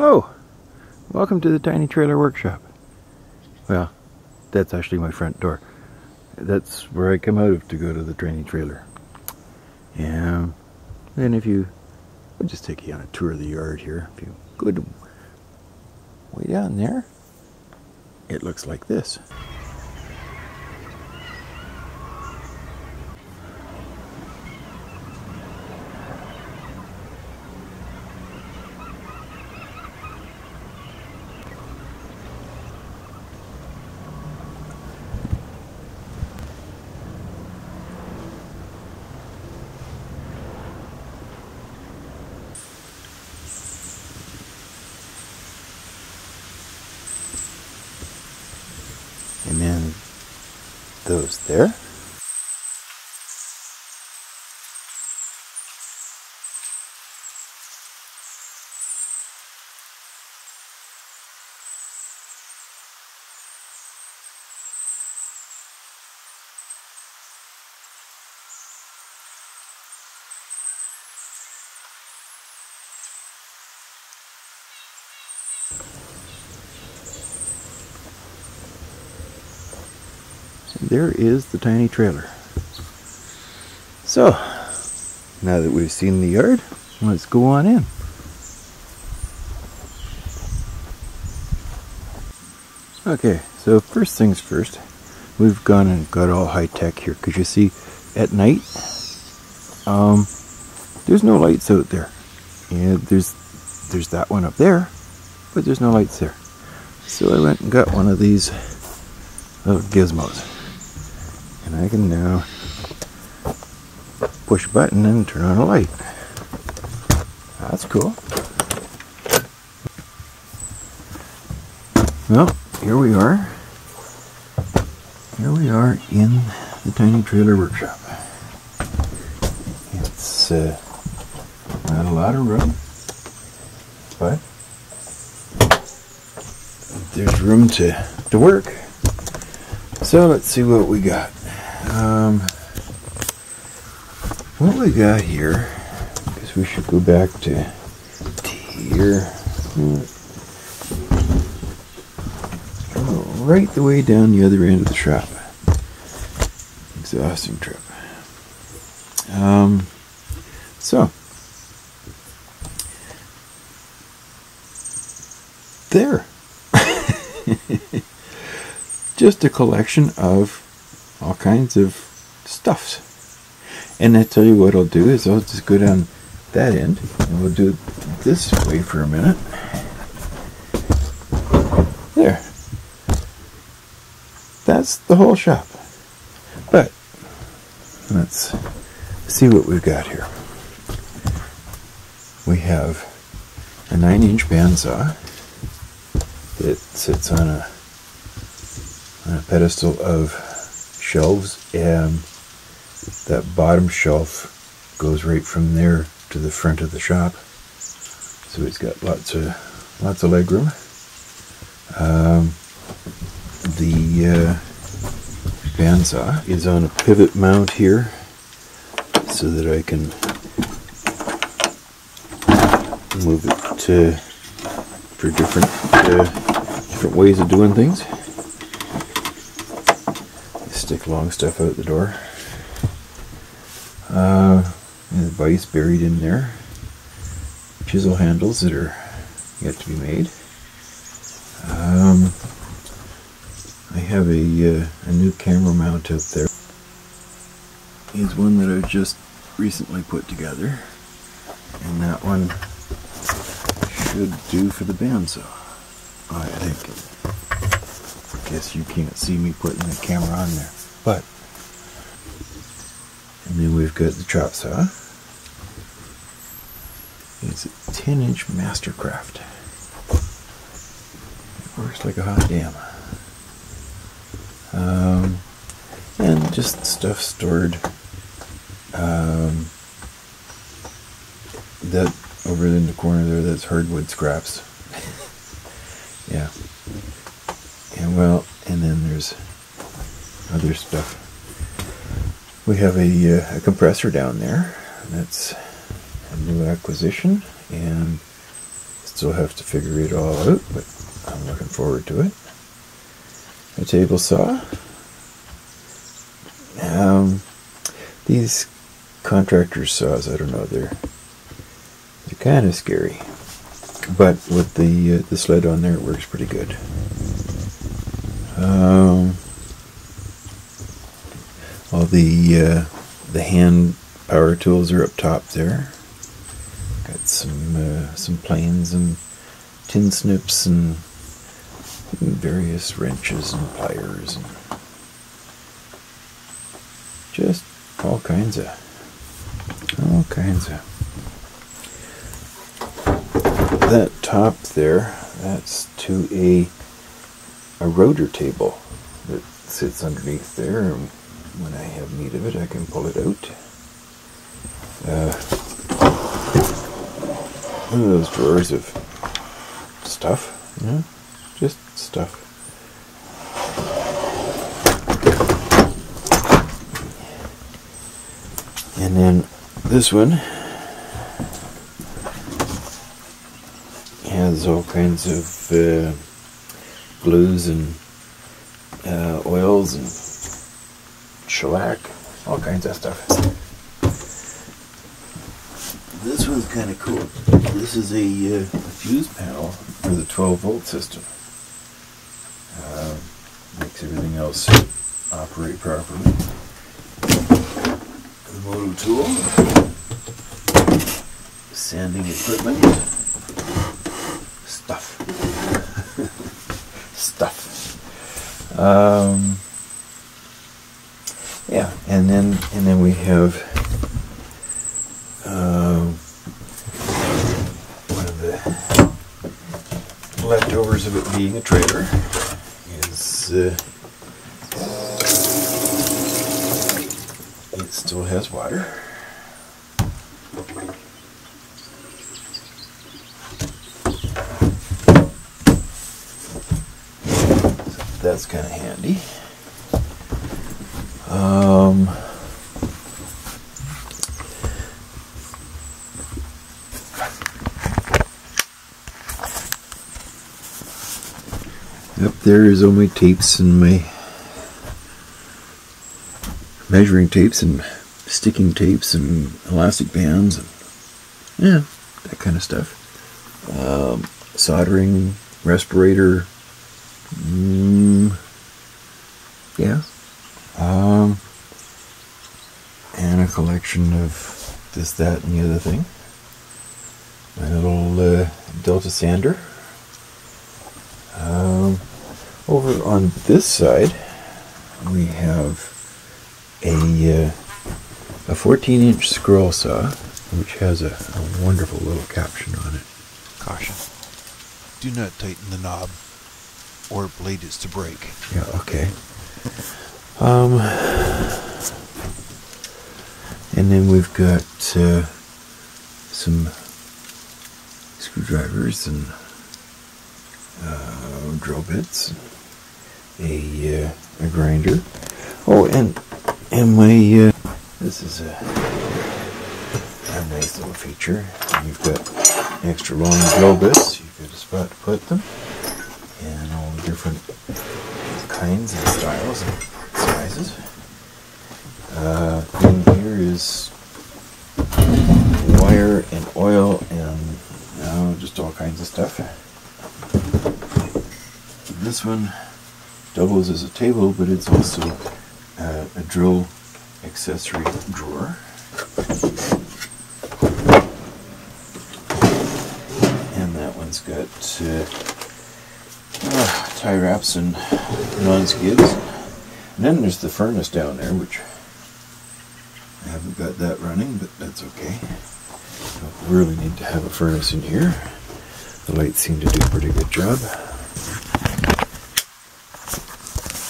Hello! Welcome to the Tiny Trailer Workshop. Well, that's actually my front door. That's where I come out of to go to the tiny trailer. And then I'll just take you on a tour of the yard here. If you go way down there, it looks like this. And then those there. There is the tiny trailer. So, now that we've seen the yard, let's go on in. Okay, so first things first, we've gone and got all high tech here, because you see, at night, there's no lights out there. And there's that one up there, but there's no lights there. So I went and got one of these little gizmos. And I can now push a button and turn on a light. That's cool. Well, here we are. Here we are in the tiny trailer workshop. It's not a lot of room, but there's room to work. So let's see what we got. What we got here, because we should go back to here. Right the way down the other end of the shop. Exhausting trip. So there. Just a collection of all kinds of stuffs. And I tell you what I'll do is I'll just go down that end and we'll do it this way for a minute. There. That's the whole shop. But let's see what we've got here. We have a 9-inch bandsaw that sits on a pedestal of shelves, and that bottom shelf goes right from there to the front of the shop. So it's got lots of leg room. The bandsaw is on a pivot mount here, so that I can move it for different ways of doing things. Stick long stuff out the door. And the vise buried in there. Chisel handles that are yet to be made. I have a new camera mount out there. It's one that I've just recently put together, and that one should do for the bandsaw, I think. I guess you can't see me putting the camera on there, but. And then we've got the chop saw. It's a 10-inch Mastercraft. It works like a hot damn. And just stuff stored. That over in the corner there, that's hardwood scraps. Yeah. And well, and then there's other stuff. We have a compressor down there. That's a new acquisition, and Still have to figure it all out, but I'm looking forward to it. A table saw. These contractor saws, I don't know, they're kind of scary, but with the sled on there, it works pretty good. All the hand power tools are up top there. Got some planes and tin snips and various wrenches and pliers and just all kinds of. That top there, that's to a rotor table that sits underneath there, and when I have need of it I can pull it out. One of those drawers of stuff, just stuff. And then this one has all kinds of glues and oils and shellac, all kinds of stuff. This one's kind of cool. This is a fuse panel for the 12-volt system. Makes everything else operate properly. The moto tool, sanding equipment, stuff. Yeah, and then we have one of the leftovers of it being a trailer is it still has water. So that's kind of handy. Up there is all my tapes and my measuring tapes and sticking tapes and elastic bands and that kind of stuff. Soldering, respirator, and a collection of this, that, and the other thing. My little Delta sander. Over on this side, we have a 14-inch scroll saw, which has a wonderful little caption on it. Caution. Do not tighten the knob, or blade is to break. Yeah, okay. And then we've got some screwdrivers and drill bits, a grinder. Oh, and my this is a nice little feature. You've got extra long drill bits. You've got a spot to put them, and all the different kinds and styles and sizes. In here is wire and oil and just all kinds of stuff. This one doubles as a table, but it's also a drill accessory drawer. And that one's got tie wraps and non-skids. And then there's the furnace down there, which I haven't got that running, but that's okay. Don't really need to have a furnace in here. The lights seem to do a pretty good job.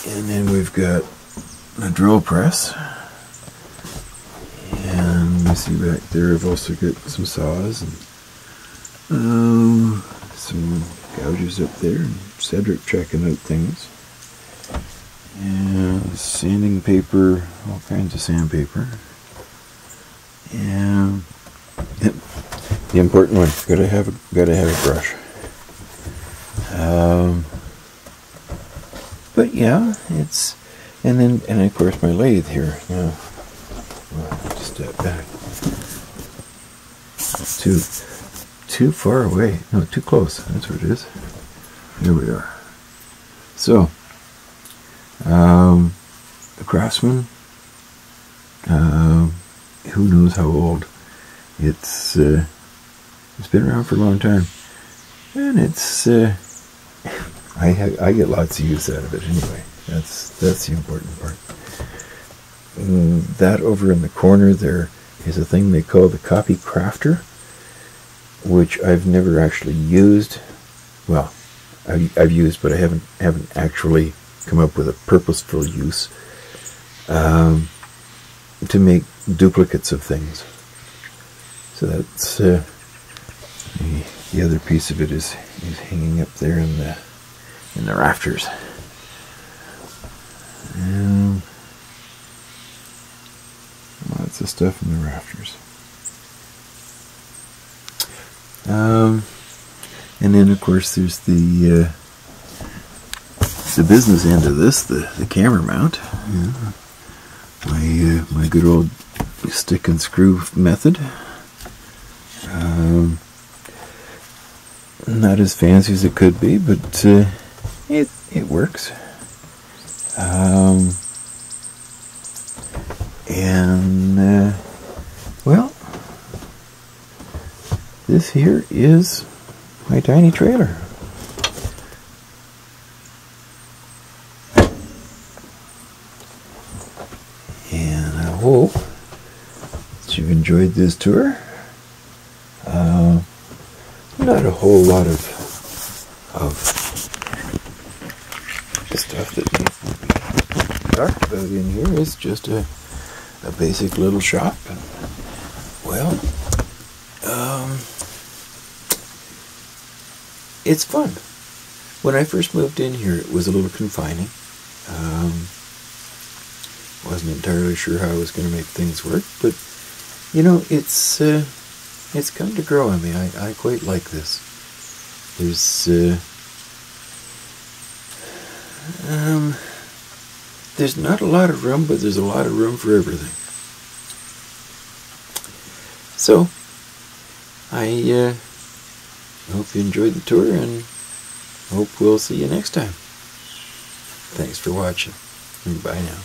And then we've got a drill press. And you see back there I've also got some saws and some gouges up there, and Cedric checking out things. And sanding paper, all kinds of sandpaper. And The important one. Gotta have a brush. But yeah, it's, and of course my lathe here. Now, just step back. Too far away. No, too close. That's what it is. Here we are. So, the Craftsman. Who knows how old? It's been around for a long time, and it's I get lots of use out of it anyway. That's the important part. That over in the corner there is a thing they call the copy crafter, which I've never actually used. Well, I've used, but I haven't actually come up with a purposeful use to make duplicates of things. So that's the other piece of it is hanging up there in the rafters. And lots of stuff in the rafters. And then of course there's the business end of this, the camera mount. My good old stick and screw method. Not as fancy as it could be, but it works. Well, this here is my tiny trailer. And I hope that you've enjoyed this tour. Not a whole lot of stuff that needs to be talked about in here. It's just a basic little shop. And, well, it's fun. When I first moved in here, it was a little confining. Wasn't entirely sure how I was going to make things work, but you know, it's come to grow on me. I quite like this. There's not a lot of room, but there's a lot of room for everything. So, I hope you enjoyed the tour, and hope we'll see you next time. Thanks for watching, and bye now.